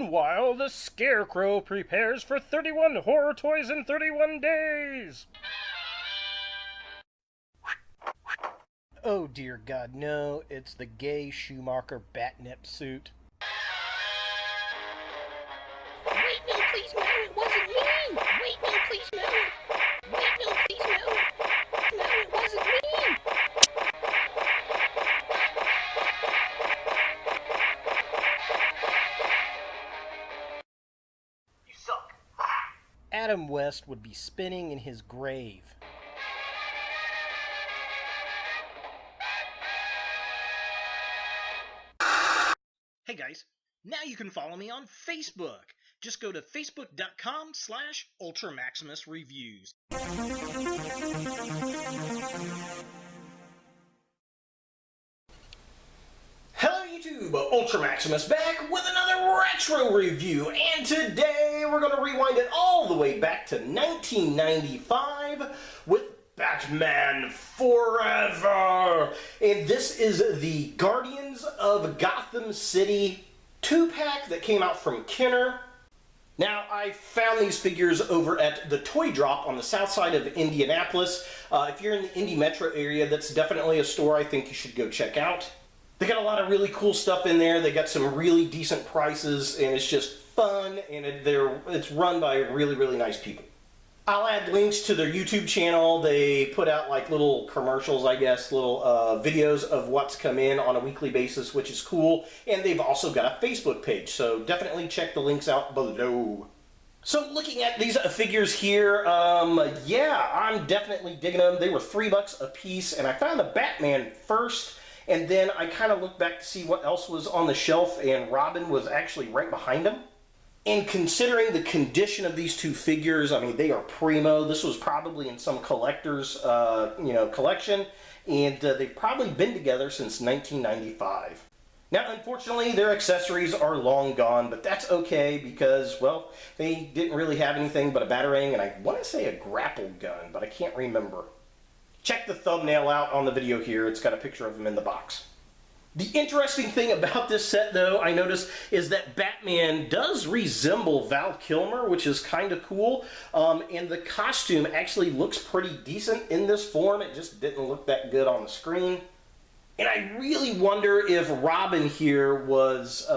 Meanwhile, the Scarecrow prepares for 31 horror toys in 31 days. Oh dear God, no, it's the gay Schumacher batnip suit. Wait, no, please, no, it wasn't me! Wait, no, please, no! Wait, no, please, no! No, it wasn't me! You suck. Adam West would be spinning in his grave. Hey guys, now you can follow me on Facebook. Just go to facebook.com/UltraMaximusReviews. Hello YouTube, Ultra Maximus back with another retro review, and today we're going to rewind it all the way back to 1995 with Batman Forever! And this is the Guardians of Gotham City 2-pack that came out from Kenner. Now, I found these figures over at the Toy Drop on the south side of Indianapolis. If you're in the Indy metro area, that's definitely a store I think you should go check out. They got a lot of really cool stuff in there. They got some really decent prices, and it's just fun, and it's run by really, really nice people. I'll add links to their YouTube channel. They put out like little commercials, I guess, little videos of what's come in on a weekly basis, which is cool. And they've also got a Facebook page, so definitely check the links out below. So looking at these figures here, yeah, I'm definitely digging them. They were $3 a piece, and I found the Batman first, and then I kind of looked back to see what else was on the shelf, and Robin was actually right behind him. And considering the condition of these two figures, I mean, they are primo. This was probably in some collector's, collection, and they've probably been together since 1995. Now, unfortunately, their accessories are long gone, but that's okay because, well, they didn't really have anything but a batarang, and I want to say a grapple gun, but I can't remember. Check the thumbnail out on the video here. It's got a picture of them in the box. The interesting thing about this set, though, I noticed, is that Batman does resemble Val Kilmer, which is kind of cool, and the costume actually looks pretty decent in this form. It just didn't look that good on the screen. And I really wonder if Robin here was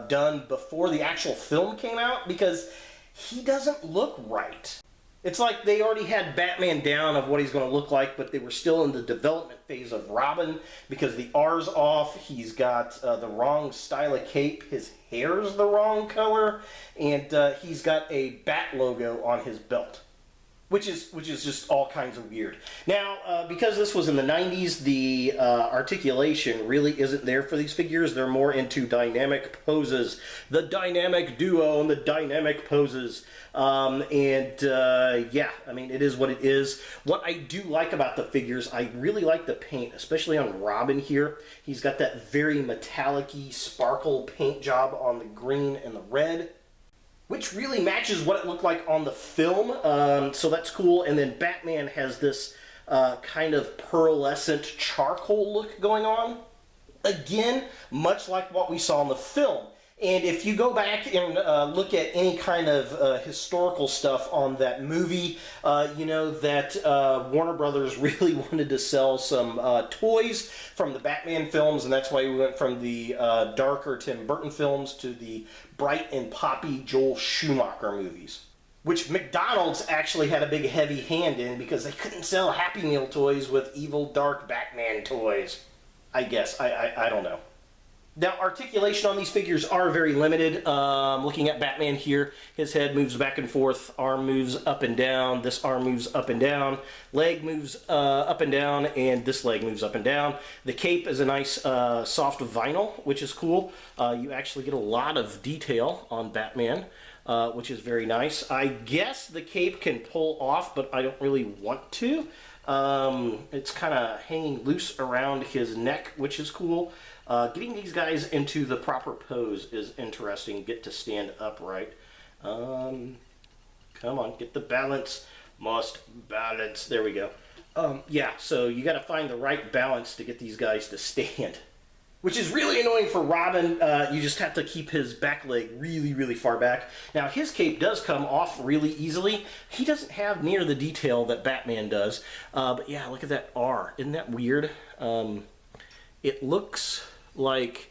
done before the actual film came out, because he doesn't look right. It's like they already had Batman down of what he's going to look like, but they were still in the development phase of Robin because the R's off, he's got the wrong style of cape, his hair's the wrong color, and he's got a Bat logo on his belt, which is just all kinds of weird. Now, because this was in the 90s, the articulation really isn't there for these figures. They're more into dynamic poses. The dynamic duo and the dynamic poses. Yeah, I mean, it is what it is. What I do like about the figures, I really like the paint, especially on Robin here. He's got that very metallic-y sparkle paint job on the green and the red, which really matches what it looked like on the film, so that's cool. And then Batman has this kind of pearlescent charcoal look going on. Again, much like what we saw in the film. And if you go back and look at any kind of historical stuff on that movie, you know that Warner Brothers really wanted to sell some toys from the Batman films, and that's why we went from the darker Tim Burton films to the bright and poppy Joel Schumacher movies, which McDonald's actually had a big heavy hand in because they couldn't sell Happy Meal toys with evil dark Batman toys. I guess. I don't know. Now, articulation on these figures are very limited. Looking at Batman here, his head moves back and forth, arm moves up and down, this arm moves up and down, leg moves up and down, and this leg moves up and down. The cape is a nice soft vinyl, which is cool. You actually get a lot of detail on Batman, which is very nice. I guess the cape can pull off, but I don't really want to. It's kind of hanging loose around his neck, which is cool. Getting these guys into the proper pose is interesting. Get to stand upright. Come on, get the balance. Must balance. There we go. Yeah, so you got to find the right balance to get these guys to stand. which is really annoying for Robin. You just have to keep his back leg really, really far back. Now, his cape does come off really easily. He doesn't have near the detail that Batman does. But yeah, look at that R. Isn't that weird? It looks like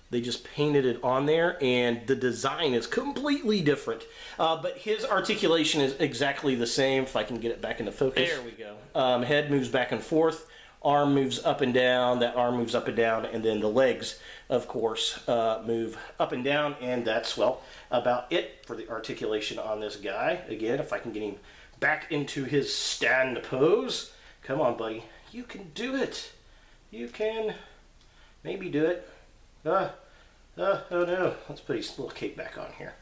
they just painted it on there, and the design is completely different. But his articulation is exactly the same. If I can get it back into focus. There we go. Head moves back and forth. Arm moves up and down, that arm moves up and down, and then the legs, of course, move up and down, and that's, well, about it for the articulation on this guy. Again, if I can get him back into his stand pose. Come on, buddy. You can do it. You can maybe do it. Oh no. Let's put his little cape back on here.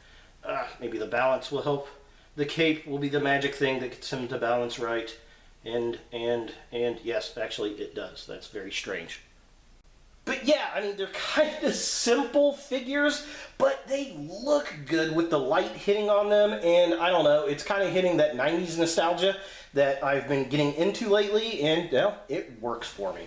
Maybe the balance will help. The cape will be the magic thing that gets him to balance right. And yes, actually it does. That's very strange. But yeah, I mean, they're kind of simple figures, but they look good with the light hitting on them, and I don't know, it's kind of hitting that 90s nostalgia that I've been getting into lately, and well, it works for me.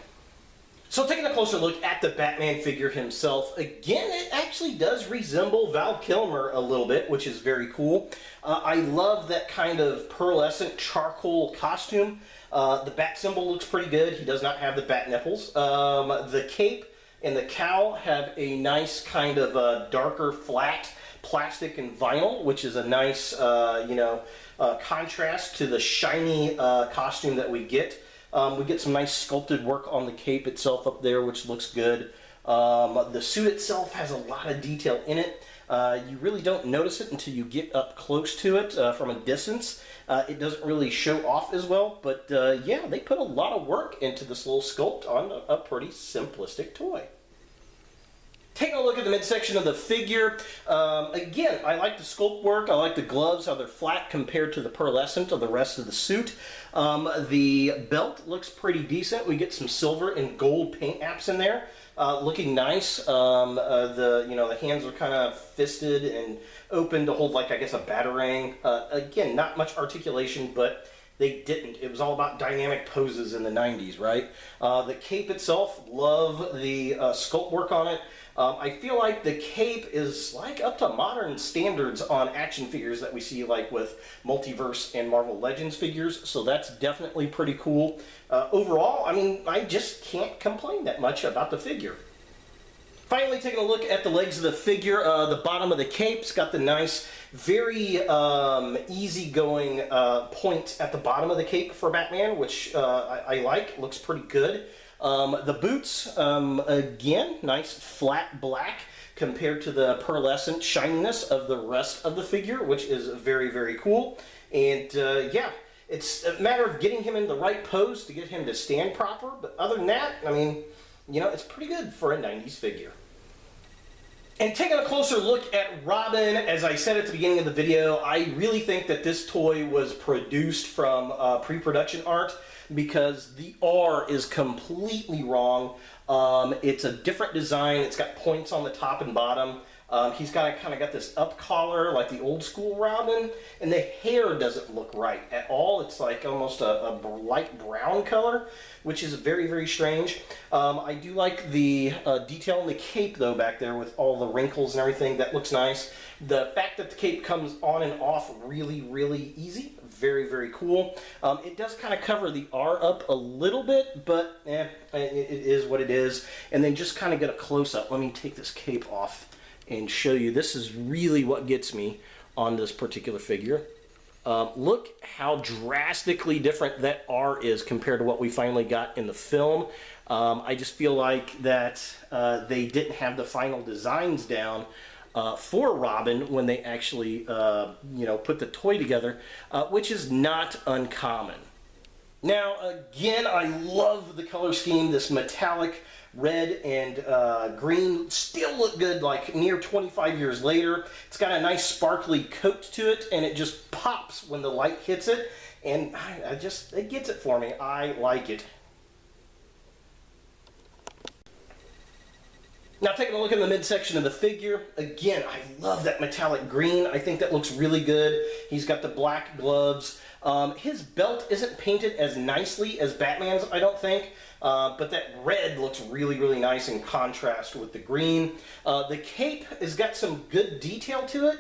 So taking a closer look at the Batman figure himself, again, it actually does resemble Val Kilmer a little bit, which is very cool. I love that kind of pearlescent charcoal costume. The bat symbol looks pretty good. He does not have the bat nipples. The cape and the cowl have a nice kind of darker flat plastic and vinyl, which is a nice, contrast to the shiny costume that we get. We get some nice sculpted work on the cape itself up there, which looks good. The suit itself has a lot of detail in it. You really don't notice it until you get up close to it from a distance. It doesn't really show off as well, but yeah, they put a lot of work into this little sculpt on a pretty simplistic toy. Taking a look at the midsection of the figure, again, I like the sculpt work. I like the gloves, how they're flat compared to the pearlescent of the rest of the suit. The belt looks pretty decent. We get some silver and gold paint apps in there, looking nice. The hands are kind of fisted and open to hold, like, I guess, a batarang. Again, not much articulation, but they didn't. It was all about dynamic poses in the 90s, right? The cape itself, love the sculpt work on it. I feel like the cape is like up to modern standards on action figures that we see like with Multiverse and Marvel Legends figures, so that's definitely pretty cool. Overall, I mean, I just can't complain that much about the figure. Finally, taking a look at the legs of the figure, the bottom of the cape's got the nice, very easygoing point at the bottom of the cape for Batman, which I like. Looks pretty good. The boots, again, nice flat black compared to the pearlescent shininess of the rest of the figure, which is very, very cool. And yeah, it's a matter of getting him in the right pose to get him to stand proper. But other than that, I mean, you know, it's pretty good for a 90s figure. And taking a closer look at Robin, as I said at the beginning of the video, I really think that this toy was produced from pre-production art, because the R is completely wrong. It's a different design. It's got points on the top and bottom. He's kind of got this up collar like the old school Robin, and the hair doesn't look right at all. It's like almost a light brown color, which is very, very strange. I do like the detail in the cape though back there with all the wrinkles and everything. That looks nice. The fact that the cape comes on and off really, really easy. Very, very cool. It does kind of cover the R up a little bit, but it is what it is. And then just kind of get a close-up. Let me take this cape off and show you. This is really what gets me on this particular figure. Look how drastically different that R is compared to what we finally got in the film. I just feel like that they didn't have the final designs down for Robin when they actually, put the toy together, which is not uncommon. Now, again, I love the color scheme. This metallic red and green still look good like near 25 years later. It's got a nice sparkly coat to it, and it just pops when the light hits it, and it gets it for me. I like it. Now taking a look in the midsection of the figure, again, I love that metallic green. I think that looks really good. He's got the black gloves. His belt isn't painted as nicely as Batman's, I don't think, but that red looks really, really nice in contrast with the green. The cape has got some good detail to it.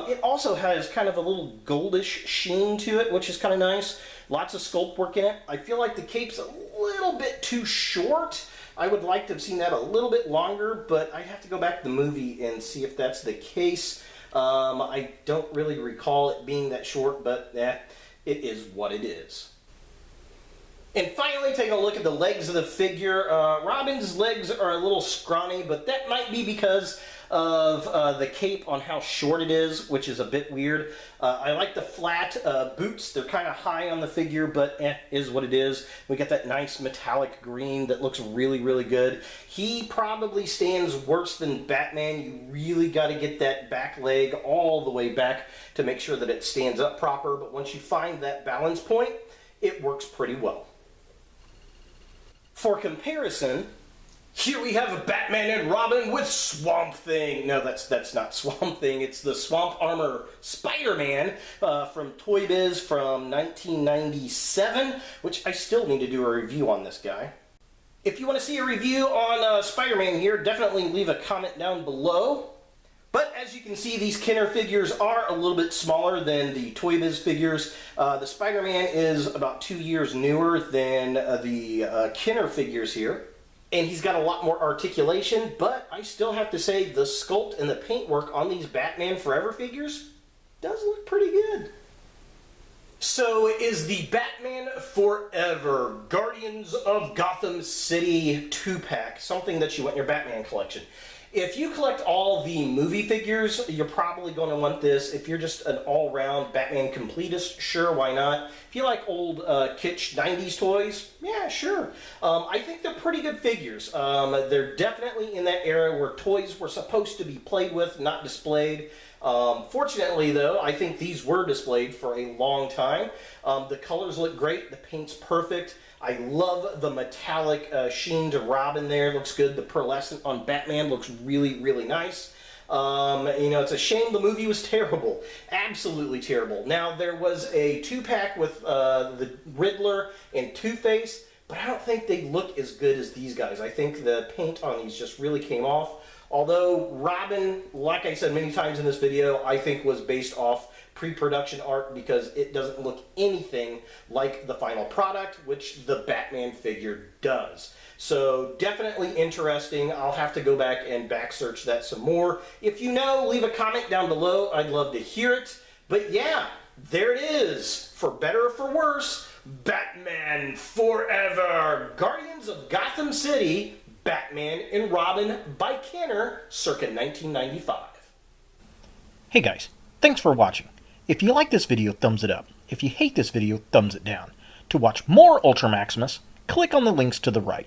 It also has kind of a little goldish sheen to it, which is kind of nice. Lots of sculpt work in it. I feel like the cape's a little bit too short. I would like to have seen that a little bit longer, but I'd have to go back to the movie and see if that's the case. I don't really recall it being that short, but it is what it is. And finally, taking a look at the legs of the figure, Robin's legs are a little scrawny, but that might be because of the cape on how short it is, which is a bit weird. I like the flat boots. They're kind of high on the figure, but is what it is. We got that nice metallic green that looks really, really good. He probably stands worse than Batman. You really got to get that back leg all the way back to make sure that it stands up proper, but once you find that balance point, it works pretty well. For comparison, here we have a Batman and Robin with Swamp Thing. No, that's not Swamp Thing. It's the Swamp Armor Spider-Man from Toy Biz from 1997, which I still need to do a review on this guy. If you want to see a review on Spider-Man here, definitely leave a comment down below. But as you can see, these Kenner figures are a little bit smaller than the Toy Biz figures. The Spider-Man is about 2 years newer than the Kenner figures here. And he's got a lot more articulation, but I still have to say the sculpt and the paintwork on these Batman Forever figures does look pretty good. So is the Batman Forever Guardians of Gotham City 2-pack something that you want in your Batman collection? If you collect all the movie figures, you're probably going to want this. If you're just an all-round Batman completist, sure, why not? If you like old kitsch 90s toys, yeah, sure. I think they're pretty good figures. They're definitely in that era where toys were supposed to be played with, not displayed. Fortunately, though, I think these were displayed for a long time. The colors look great. The paint's perfect. I love the metallic sheen to Robin there. Looks good. The pearlescent on Batman looks really, really nice. You know, it's a shame the movie was terrible. Absolutely terrible. Now, there was a 2-pack with the Riddler and Two-Face, but I don't think they look as good as these guys. I think the paint on these just really came off. Although Robin, like I said many times in this video, I think was based off pre-production art because it doesn't look anything like the final product, which the Batman figure does. So definitely interesting. I'll have to go back and back search that some more. If you know, leave a comment down below. I'd love to hear it. But yeah, there it is. For better or for worse, Batman Forever. Guardians of Gotham City, Batman and Robin by Kenner, circa 1995. Hey guys, thanks for watching. If you like this video, thumbs it up. If you hate this video, thumbs it down. To watch more Ultra Maximus, click on the links to the right.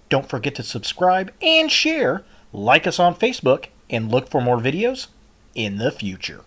Don't forget to subscribe and share, like us on Facebook, and look for more videos in the future.